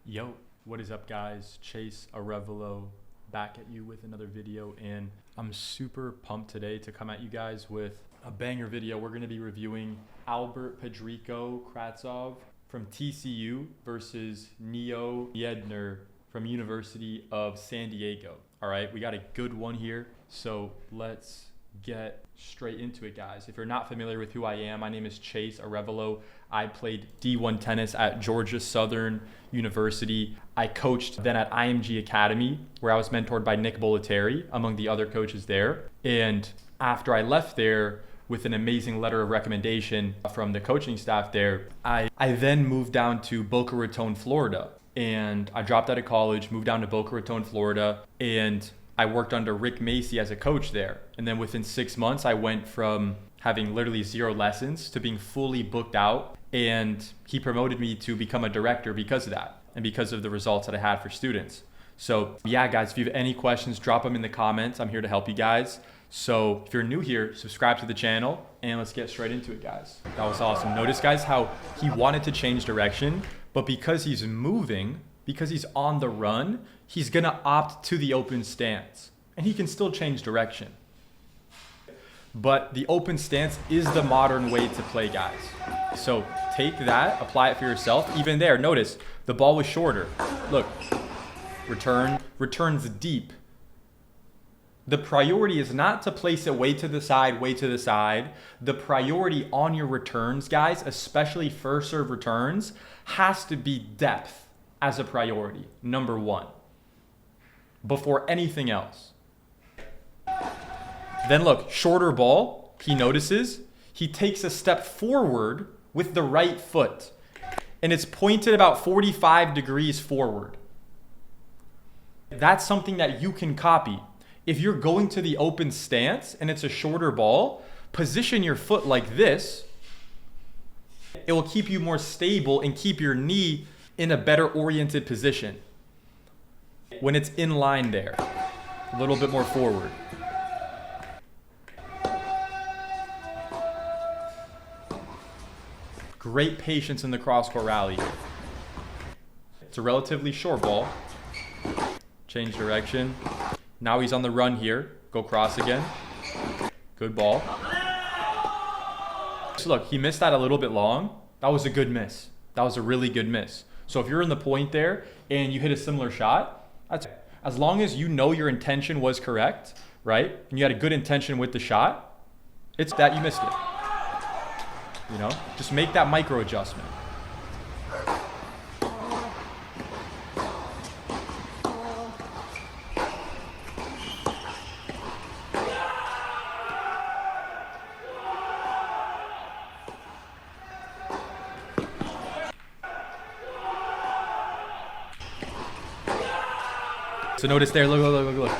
Yo, what is up guys? Chase Arevalo back at you with another video, and I'm super pumped today to come at you guys with a banger video. We're going to be reviewing Albert Pedrico Kratsov from TCU versus Neo Yedner from University of San Diego. All right, we got a good one here, so let's get straight into it, guys. If you're not familiar with who I am, my name is Chase Arevalo. I played D1 tennis at Georgia Southern University. I coached then at IMG Academy, where I was mentored by Nick Bollettieri, among the other coaches there. And after I left there with an amazing letter of recommendation from the coaching staff there, I then moved down to Boca Raton, Florida. And I dropped out of college, moved down to Boca Raton, Florida, and I worked under Rick Macy as a coach there. And then within 6 months, I went from having literally 0 lessons to being fully booked out. And he promoted me to become a director because of that and because of the results that I had for students. So yeah, guys, if you have any questions, drop them in the comments. I'm here to help you guys. So if you're new here, subscribe to the channel and let's get straight into it, guys. That was awesome. Notice, guys, how he wanted to change direction, but because he's moving, because he's on the run, he's gonna opt to the open stance and he can still change direction. But the open stance is the modern way to play, guys. So take that, apply it for yourself. Even there, notice the ball was shorter. Look, returns deep. The priority is not to place it way to the side, way to the side. The priority on your returns, guys, especially first serve returns, has to be depth as a priority, number one, before anything else. Then look, shorter ball, he notices, he takes a step forward with the right foot, and it's pointed about 45 degrees forward. That's something that you can copy. If you're going to the open stance and it's a shorter ball, position your foot like this. It will keep you more stable and keep your knee in a better oriented position when it's in line there, a little bit more forward. Great patience in the cross-court rally. It's a relatively short ball. Change direction. Now he's on the run here. Go cross again. Good ball. So look, he missed that a little bit long. That was a good miss. That was a really good miss. So if you're in the point there and you hit a similar shot, that's as long as you know your intention was correct, right? And you had a good intention with the shot, it's that you missed it. You know, just make that micro adjustment. So notice there, look.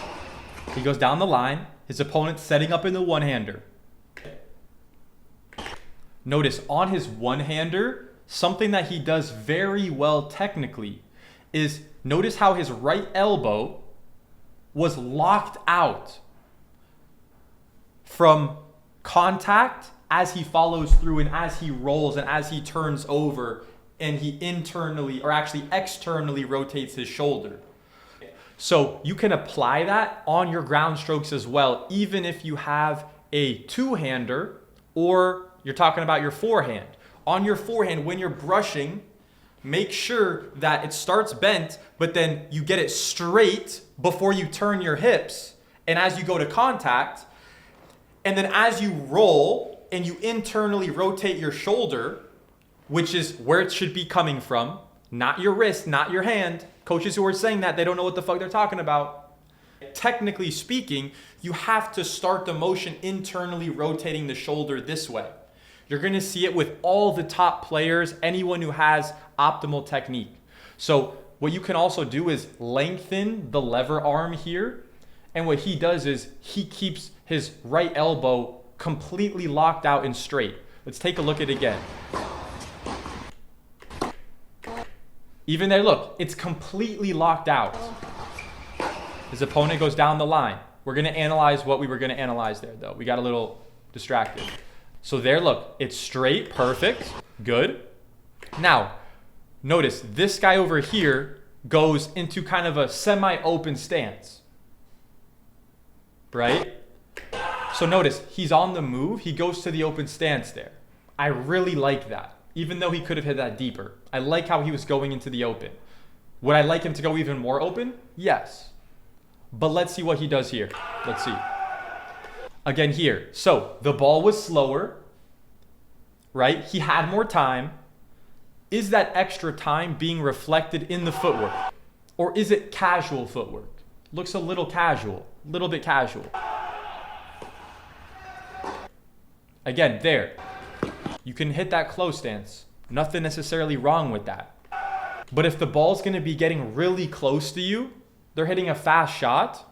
He goes down the line. His opponent's setting up in the one-hander. Notice on his one-hander, something that he does very well technically is notice how his right elbow was locked out from contact as he follows through and as he rolls and as he turns over and he internally or actually externally rotates his shoulder. So you can apply that on your ground strokes as well, even if you have a two-hander or you're talking about your forehand. On your forehand, when you're brushing, make sure that it starts bent, but then you get it straight before you turn your hips and as you go to contact. And then as you roll and you internally rotate your shoulder, which is where it should be coming from, not your wrist, not your hand. Coaches who are saying that, they don't know what the fuck they're talking about. Technically speaking, you have to start the motion internally rotating the shoulder this way. You're going to see it with all the top players, anyone who has optimal technique. So what you can also do is lengthen the lever arm here. And what he does is he keeps his right elbow completely locked out and straight. Let's take a look at it again. Even there, look, it's completely locked out. His opponent goes down the line. We're going to analyze what we were going to analyze there, though. We got a little distracted. So there, look, it's straight, perfect, good. Now, Notice this guy over here goes into kind of a semi-open stance, right? So notice he's on the move. He goes to the open stance there. I really like that, even though he could have hit that deeper. I like how he was going into the open. Would I like him to go even more open? Yes. But let's see what he does here. Let's see. Again here. So the ball was slower, right? He had more time. Is that extra time being reflected in the footwork? Or is it casual footwork? Looks a little casual, a little bit casual. Again, there. You can hit that close stance. Nothing necessarily wrong with that. But if the ball's going to be getting really close to you, they're hitting a fast shot.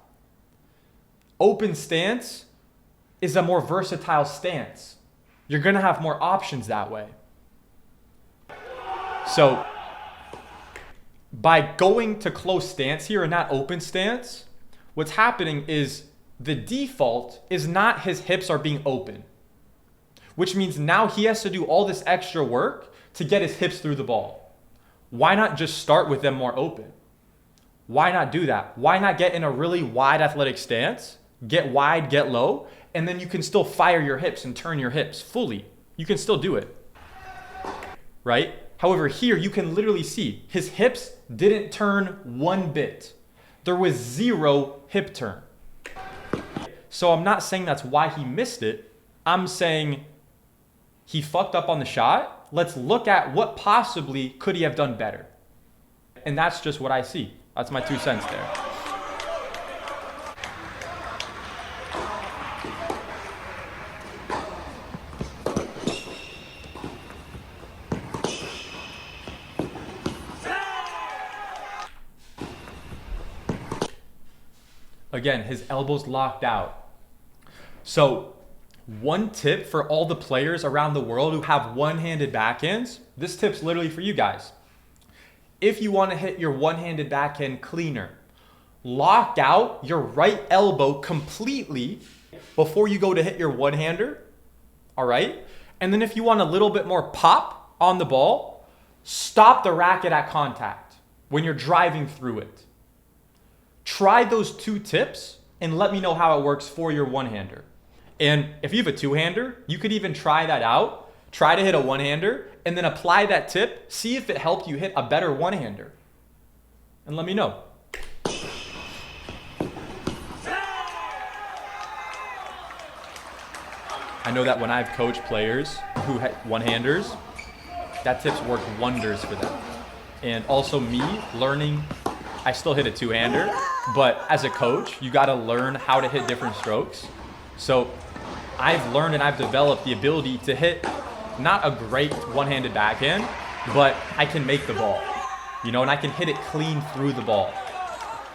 Open stance is a more versatile stance. You're going to have more options that way. So by going to close stance here and not open stance, what's happening is the default is not his hips are being open, which means now he has to do all this extra work to get his hips through the ball. Why not just start with them more open? Why not do that? Why not get in a really wide athletic stance, get wide, get low, and then you can still fire your hips and turn your hips fully. You can still do it, right? However, here you can literally see his hips didn't turn one bit. There was zero hip turn. So I'm not saying that's why he missed it. I'm saying he fucked up on the shot. Let's look at what possibly could he have done better. And that's just what I see. That's my 2 cents there. Again, his elbow's locked out. So one tip for all the players around the world who have one-handed backhands, this tip's literally for you guys. If you want to hit your one-handed backhand cleaner, lock out your right elbow completely before you go to hit your one-hander, all right? And then if you want a little bit more pop on the ball, stop the racket at contact when you're driving through it. Try those 2 tips and let me know how it works for your one-hander. And if you have a two-hander, you could even try that out. Try to hit a one-hander and then apply that tip. See if it helped you hit a better one-hander. And let me know. I know that when I've coached players who had one-handers, that tip's worked wonders for them. And also me learning, I still hit a two-hander, but as a coach, you got to learn how to hit different strokes. So I've learned and I've developed the ability to hit not a great one-handed backhand, but I can make the ball, you know, and I can hit it clean through the ball,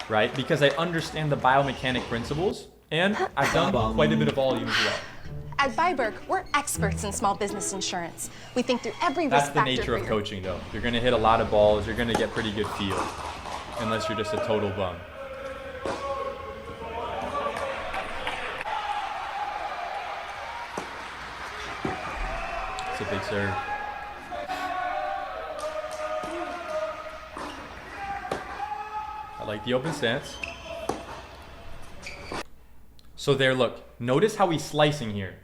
right? Because I understand the biomechanic principles and I've done quite a bit of volume as well. At Byberg, we're experts in small business insurance. We think through every risk factor. That's the nature of coaching though. You're going to hit a lot of balls. You're going to get pretty good feel unless you're just a total bum. It's a big serve. I like the open stance. So there, look, notice how he's slicing here.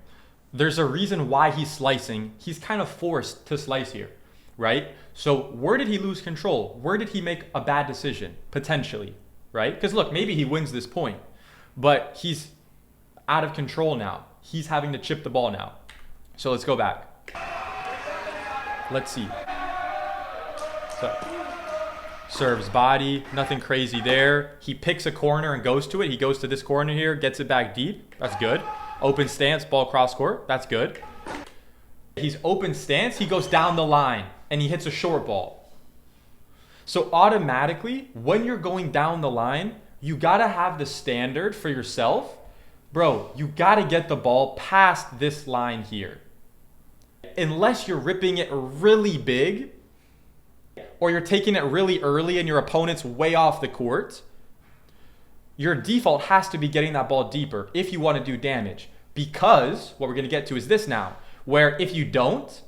There's a reason why he's slicing. He's kind of forced to slice here, right? So where did he lose control? Where did he make a bad decision? Potentially, right? Because look, maybe he wins this point, but he's out of control now. He's having to chip the ball now. So let's go back. Let's see. So, serves body, nothing crazy there. He picks a corner and goes to it. He goes to this corner here, gets it back deep. That's good. Open stance, ball cross court. That's good. He's open stance. He goes down the line and he hits a short ball. So automatically, when you're going down the line, you got to have the standard for yourself. Bro, you got to get the ball past this line here. Unless you're ripping it really big or you're taking it really early and your opponent's way off the court, your default has to be getting that ball deeper if you want to do damage. Because what we're going to get to is this now, where if you don't,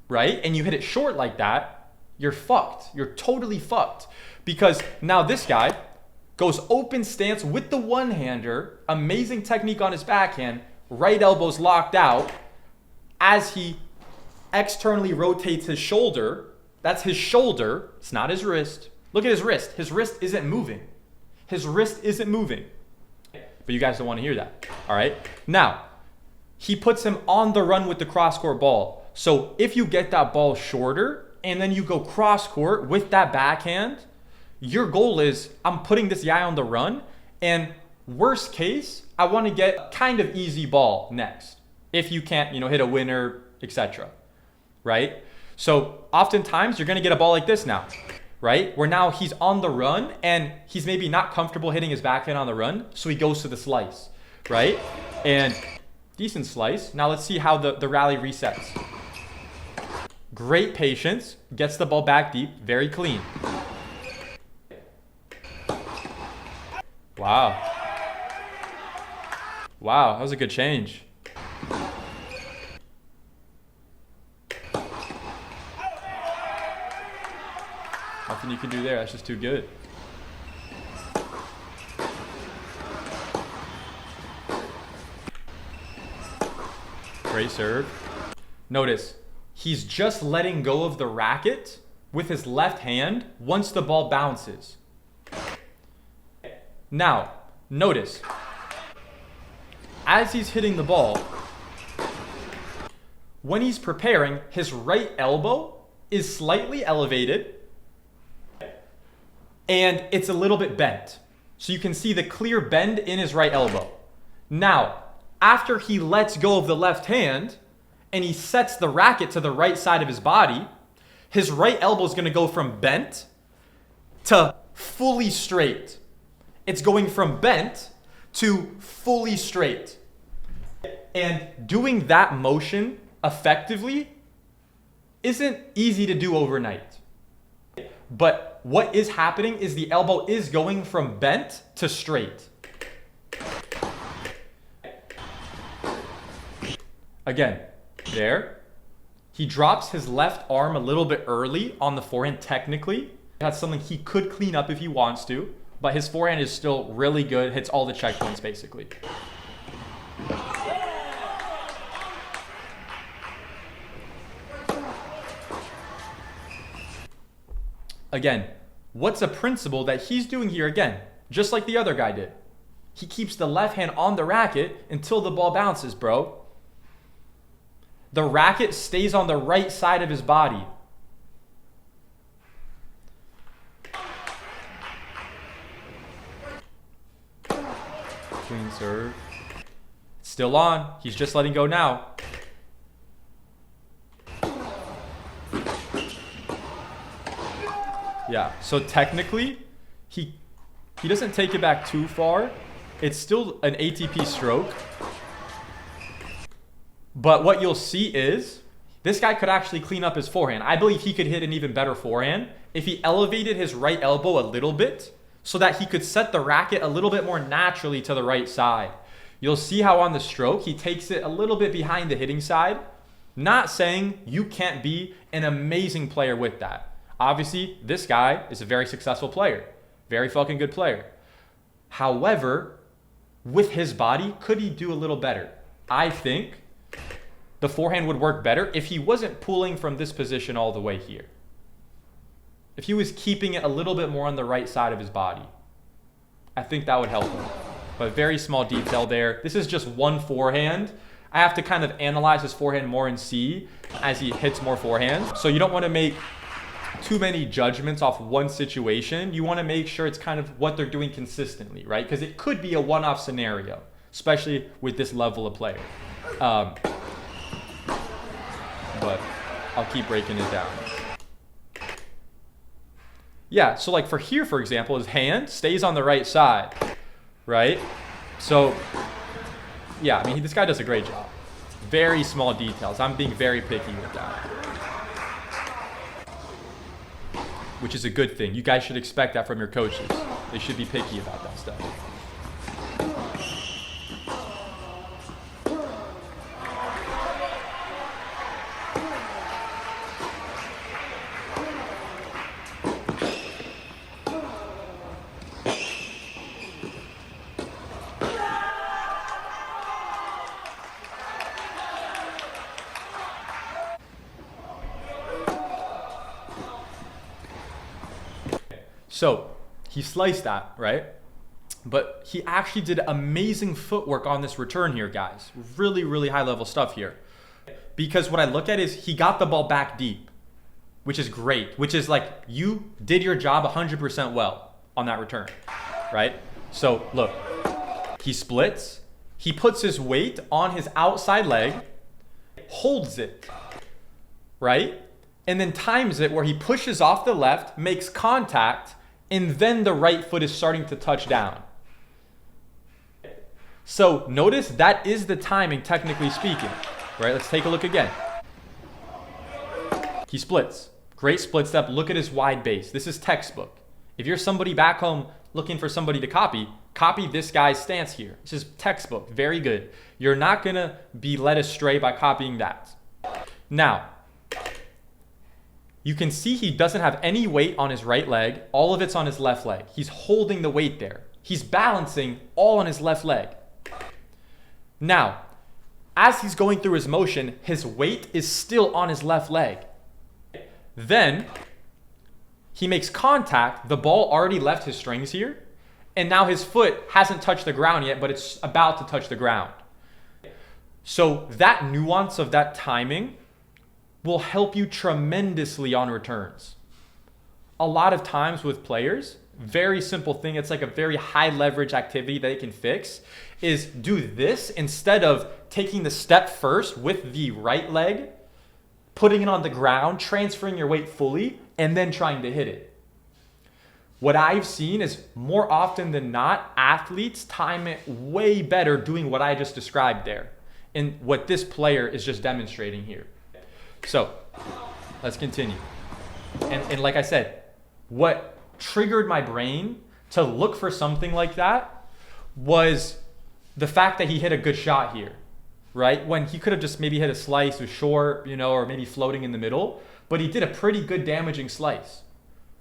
right, and you hit it short like that, you're fucked. You're totally fucked. Because now this guy goes open stance with the one-hander, amazing technique on his backhand, right elbow's locked out. As he externally rotates his shoulder, that's his shoulder, it's not his wrist. Look at his wrist. His wrist isn't moving. His wrist isn't moving. But you guys don't want to hear that, all right? Now, he puts him on the run with the cross-court ball. So if you get that ball shorter and then you go cross-court with that backhand, your goal is, I'm putting this guy on the run, and worst case, I want to get kind of easy ball next. If you can't, hit a winner, etc., right? So oftentimes you're going to get a ball like this now, right? Where now he's on the run and he's maybe not comfortable hitting his backhand on the run, so he goes to the slice, right? And decent slice. Now let's see how the rally resets. Great patience, gets the ball back deep, very clean. Wow. Wow, that was a good change. Nothing you can do there, that's just too good. Great serve. Notice, he's just letting go of the racket with his left hand once the ball bounces. Now, notice, as he's hitting the ball, when he's preparing, his right elbow is slightly elevated and it's a little bit bent. So you can see the clear bend in his right elbow. Now, after he lets go of the left hand and he sets the racket to the right side of his body, his right elbow is going to go from bent to fully straight. It's going from bent to fully straight. And doing that motion effectively isn't easy to do overnight. But what is happening is the elbow is going from bent to straight. Again, there. He drops his left arm a little bit early on the forehand technically. That's something he could clean up if he wants to. But his forehand is still really good, hits all the checkpoints basically. Again, what's a principle that he's doing here again, just like the other guy did? He keeps the left hand on the racket until the ball bounces, bro. The racket stays on the right side of his body. Clean serve. Still on. He's just letting go now. Yeah, so technically, he doesn't take it back too far. It's still an ATP stroke. But what you'll see is, this guy could actually clean up his forehand. I believe he could hit an even better forehand if he elevated his right elbow a little bit so that he could set the racket a little bit more naturally to the right side. You'll see how on the stroke, he takes it a little bit behind the hitting side. Not saying you can't be an amazing player with that. Obviously, this guy is a very successful player. Very fucking good player. However, with his body, could he do a little better? I think the forehand would work better if he wasn't pulling from this position all the way here. If he was keeping it a little bit more on the right side of his body, I think that would help him. But very small detail there. This is just one forehand. I have to kind of analyze his forehand more and see as he hits more forehands. So you don't want to make too many judgments off one situation. You want to make sure it's kind of what they're doing consistently, right? Because it could be a one-off scenario, especially with this level of player. But I'll keep breaking it down. Yeah, so like for here, for example, his hand stays on the right side, right? So, yeah, I mean, this guy does a great job. Very small details. I'm being very picky with that. Which is a good thing. You guys should expect that from your coaches. They should be picky about that stuff. So he sliced that, right? But he actually did amazing footwork on this return here, guys. Really, really high level stuff here. Because what I look at is he got the ball back deep, which is great, which is like you did your job 100% well on that return, right? So look, he splits, he puts his weight on his outside leg, holds it, right? And then times it where he pushes off the left, makes contact, and then the right foot is starting to touch down. So notice that is the timing, technically speaking, right? Let's take a look again. He splits. Great split step. Look at his wide base. This is textbook. If you're somebody back home looking for somebody to copy this guy's stance here. This is textbook. Very good. You're not going to be led astray by copying that. Now, you can see he doesn't have any weight on his right leg. All of it's on his left leg. He's holding the weight there. He's balancing all on his left leg. Now, as he's going through his motion, his weight is still on his left leg. Then he makes contact. The ball already left his strings here. And now his foot hasn't touched the ground yet, but it's about to touch the ground. So that nuance of that timing will help you tremendously on returns. A lot of times with players, very simple thing, it's like a very high leverage activity that they can fix, is do this instead of taking the step first with the right leg, putting it on the ground, transferring your weight fully, and then trying to hit it. What I've seen is more often than not, athletes time it way better doing what I just described there, and what this player is just demonstrating here. So let's continue. And like I said, what triggered my brain to look for something like that was the fact that he hit a good shot here, right? When he could have just maybe hit a slice or short, or maybe floating in the middle, but he did a pretty good damaging slice,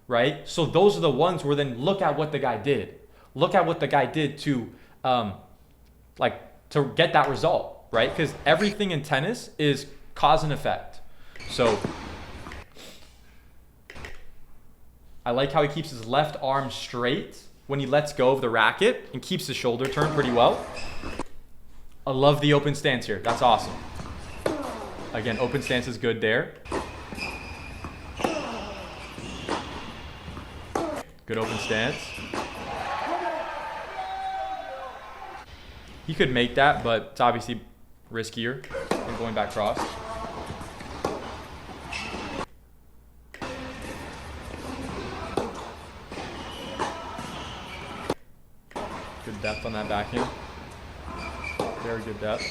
right? So those are the ones where then look at what the guy did. Look at what the guy did to get that result, right? Because everything in tennis is cause and effect. So I like how he keeps his left arm straight when he lets go of the racket and keeps his shoulder turned pretty well. I love the open stance here. That's awesome. Again, open stance is good there. Good open stance. He could make that, but it's obviously riskier than going back cross. Good depth on that backhand. Very good depth.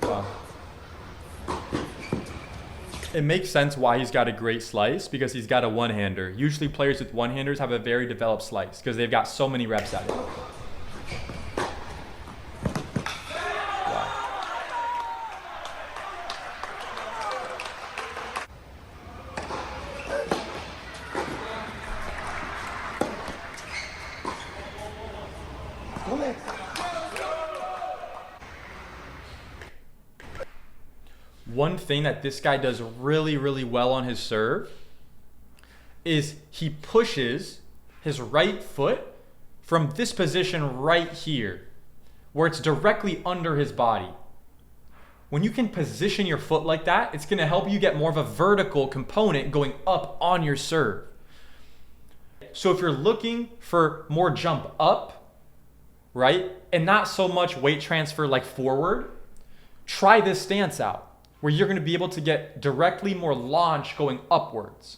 Wow. It makes sense why he's got a great slice, because he's got a one-hander. Usually players with one-handers have a very developed slice because they've got so many reps at it. One thing that this guy does really, really well on his serve is he pushes his right foot from this position right here, where it's directly under his body. When you can position your foot like that, it's going to help you get more of a vertical component going up on your serve. So if you're looking for more jump up, right, and not so much weight transfer like forward, try this stance out, where you're going to be able to get directly more launch going upwards.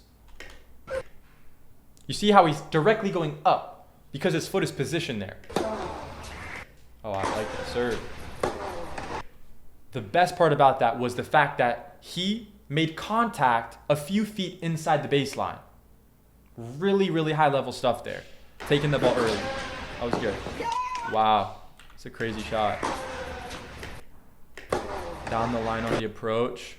You see how he's directly going up because his foot is positioned there. Oh, I like that serve. The best part about that was the fact that he made contact a few feet inside the baseline. Really, really high level stuff there. Taking the ball early. That was good. Wow. It's a crazy shot. Down the line on the approach.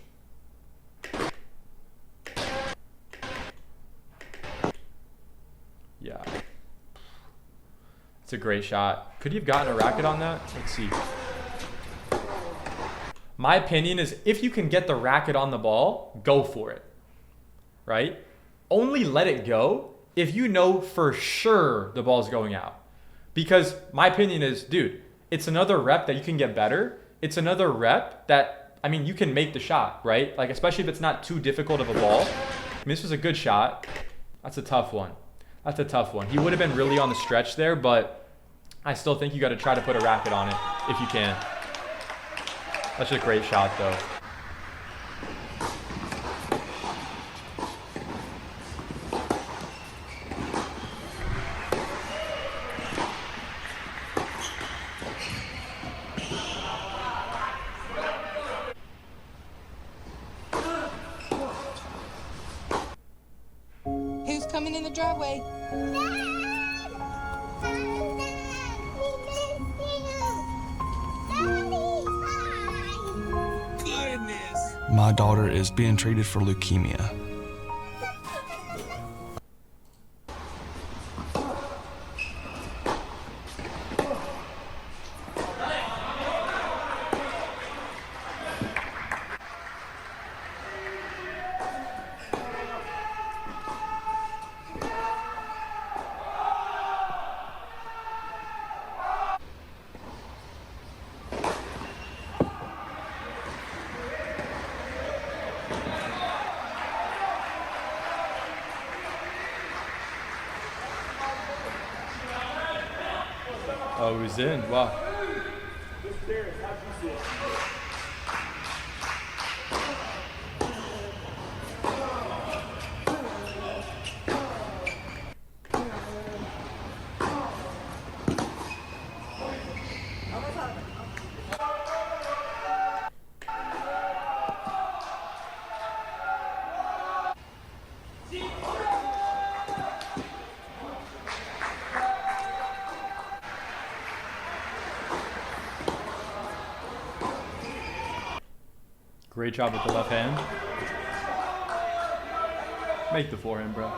Yeah. It's a great shot. Could he have gotten a racket on that? Let's see. My opinion is if you can get the racket on the ball, go for it, right? Only let it go if you know for sure the ball's going out. Because my opinion is, dude, it's another rep that you can get better. It's another rep that, I mean, you can make the shot, right? Like, especially if it's not too difficult of a ball. I mean, this was a good shot. That's a tough one. That's a tough one. He would have been really on the stretch there, but I still think you got to try to put a racket on it if you can. That's a great shot, though. Who's coming in the driveway? Goodness. My daughter is being treated for leukemia. Oh, he was in. Wow. Great job with the left hand. Make the forehand, bro.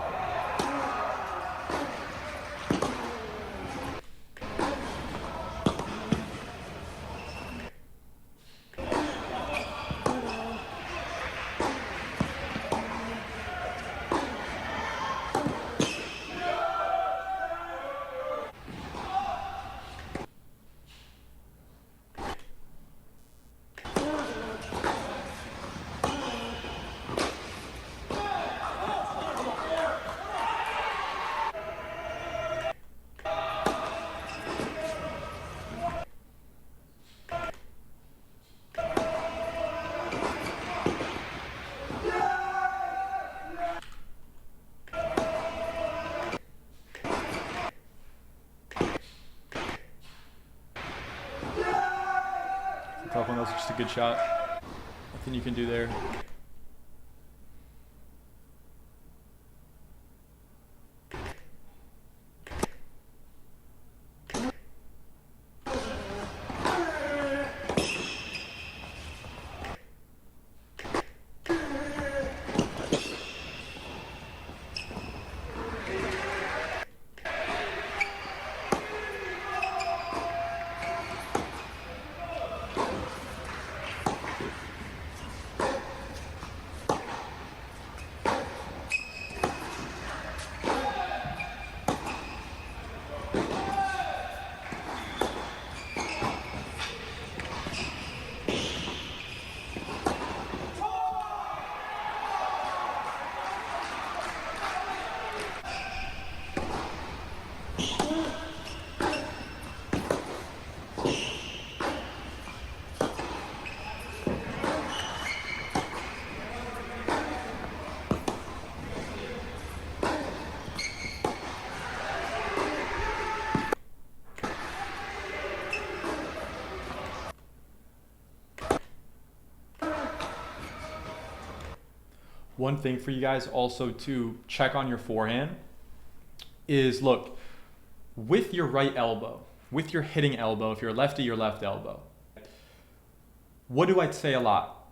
Tough one, that was just a good shot. Nothing you can do there. One thing for you guys also to check on your forehand is, look, with your right elbow, with your hitting elbow, if you're lefty, your left elbow. What do I say a lot?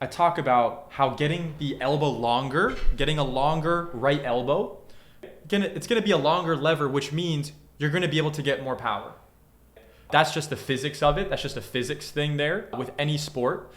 I talk about how getting the elbow longer, getting a longer right elbow, it's gonna be a longer lever, which means you're going to be able to get more power. That's just the physics of it. That's just a physics thing there with any sport.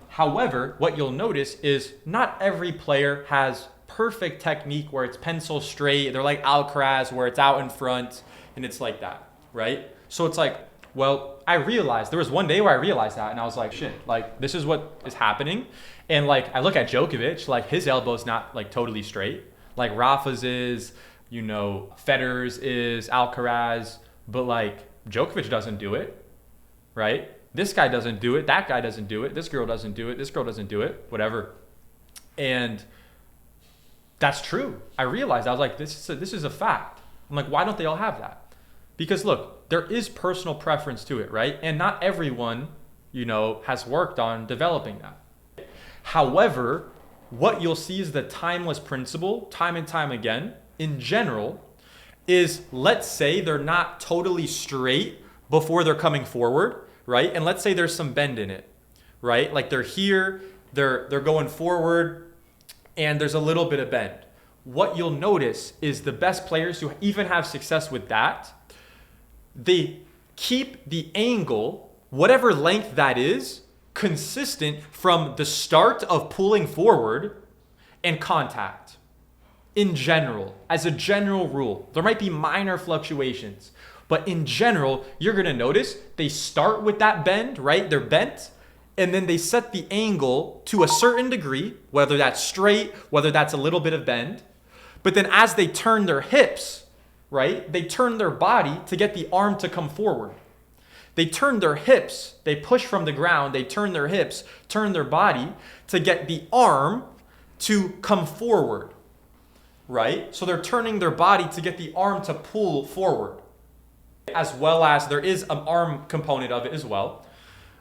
However, what you'll notice is not every player has perfect technique where it's pencil straight. They're like Alcaraz where it's out in front and it's like that, right? So it's like, well, I realized there was one day where I realized that and I was like, shit, like this is what is happening. And like, I look at Djokovic, like his elbow's not like totally straight. Like Rafa's is, you know, Federer's is, Alcaraz, but like Djokovic doesn't do it, right? This guy doesn't do it. That guy doesn't do it. This girl doesn't do it. This girl doesn't do it, whatever. And that's true. I realized, I was like, this is a fact. I'm like, why don't they all have that? Because look, there is personal preference to it, right? And not everyone, you know, has worked on developing that. However, what you'll see is the timeless principle, time and time again, in general, is let's say they're not totally straight before they're coming forward, right? And let's say there's some bend in it, right? Like they're here, they're going forward, and there's a little bit of bend. What you'll notice is the best players who even have success with that, they keep the angle, whatever length that is, consistent from the start of pulling forward and contact. In general, as a general rule, there might be minor fluctuations, but in general, you're gonna notice they start with that bend, right? They're bent, and then they set the angle to a certain degree, whether that's straight, whether that's a little bit of bend. But then as they turn their hips, right? They turn their body to get the arm to come forward. They turn their hips, they push from the ground, they turn their hips, turn their body to get the arm to come forward, right? So they're turning their body to get the arm to pull forward, as well as there is an arm component of it as well,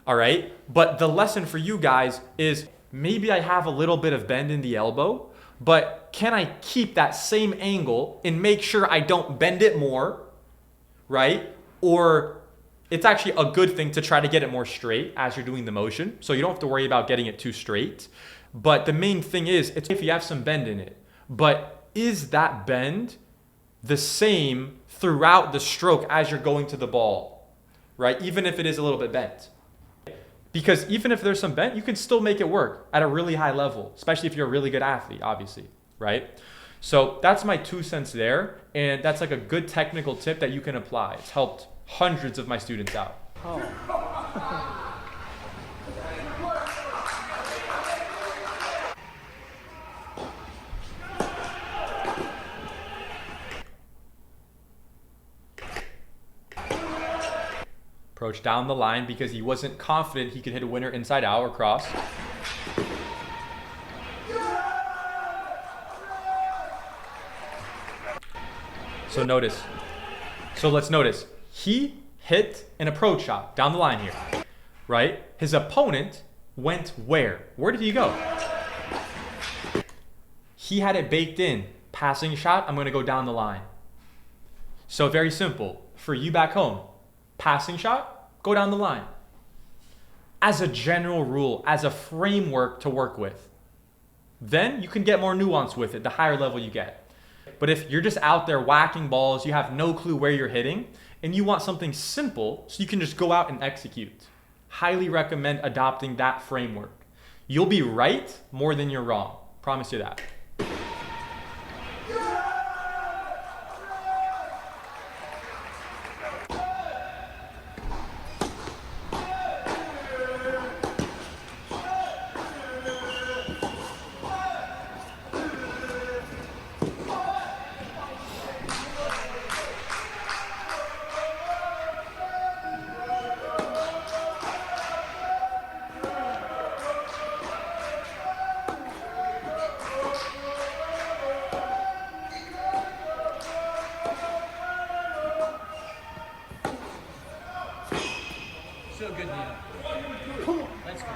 all right? But the lesson for you guys is maybe I have a little bit of bend in the elbow, but can I keep that same angle and make sure I don't bend it more, right? Or it's actually a good thing to try to get it more straight as you're doing the motion. So you don't have to worry about getting it too straight. But the main thing is, it's if you have some bend in it. But is that bend the same throughout the stroke as you're going to the ball, right? Even if it is a little bit bent. Because even if there's some bent, you can still make it work at a really high level, especially if you're a really good athlete, obviously, right? So that's my 2 cents there. And that's like a good technical tip that you can apply. It's helped hundreds of my students out. Approach down the line because he wasn't confident he could hit a winner inside out or cross. So let's notice. He hit an approach shot down the line here, right? His opponent went where? Where did he go? He had it baked in. Passing shot, I'm going to go down the line. So very simple. For you back home, passing shot, go down the line. As a general rule, as a framework to work with. Then you can get more nuance with it the higher level you get. But if you're just out there whacking balls, you have no clue where you're hitting, and you want something simple so you can just go out and execute, highly recommend adopting that framework. You'll be right more than you're wrong. Promise you that. So good, Nina. Let's go.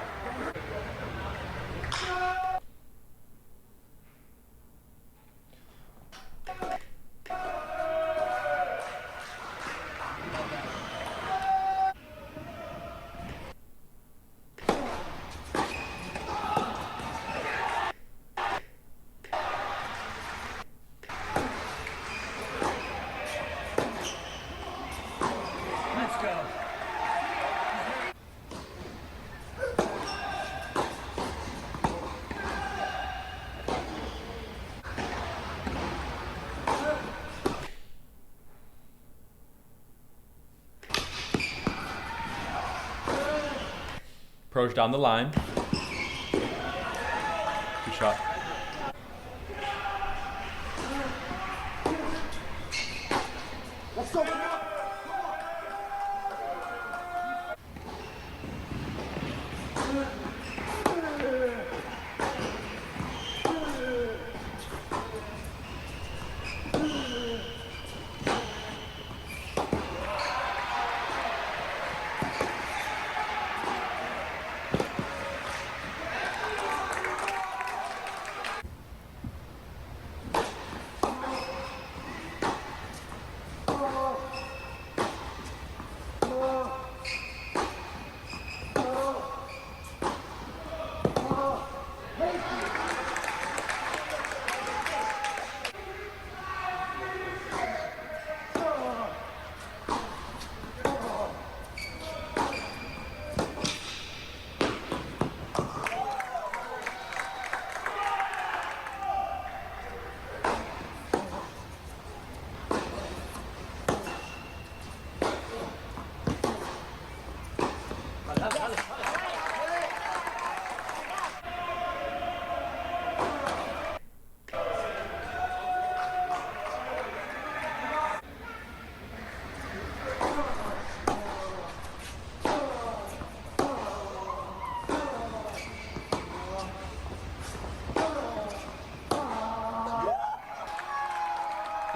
Approach down the line. Good shot. Let's go.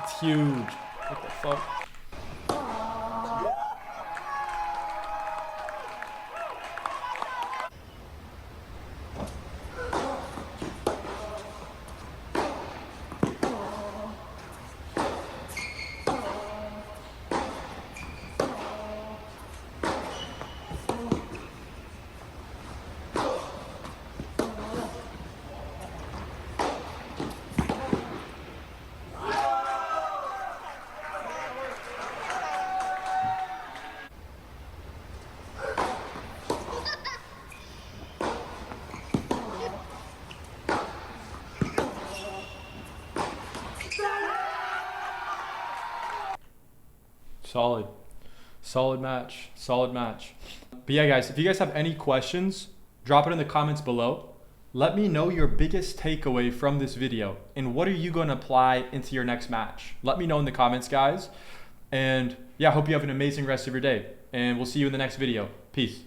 It's huge. What the fuck? Solid match. But yeah, guys, if you guys have any questions, drop it in the comments below. Let me know your biggest takeaway from this video and what are you going to apply into your next match. Let me know in the comments, guys. And yeah, I hope you have an amazing rest of your day. And we'll see you in the next video. Peace.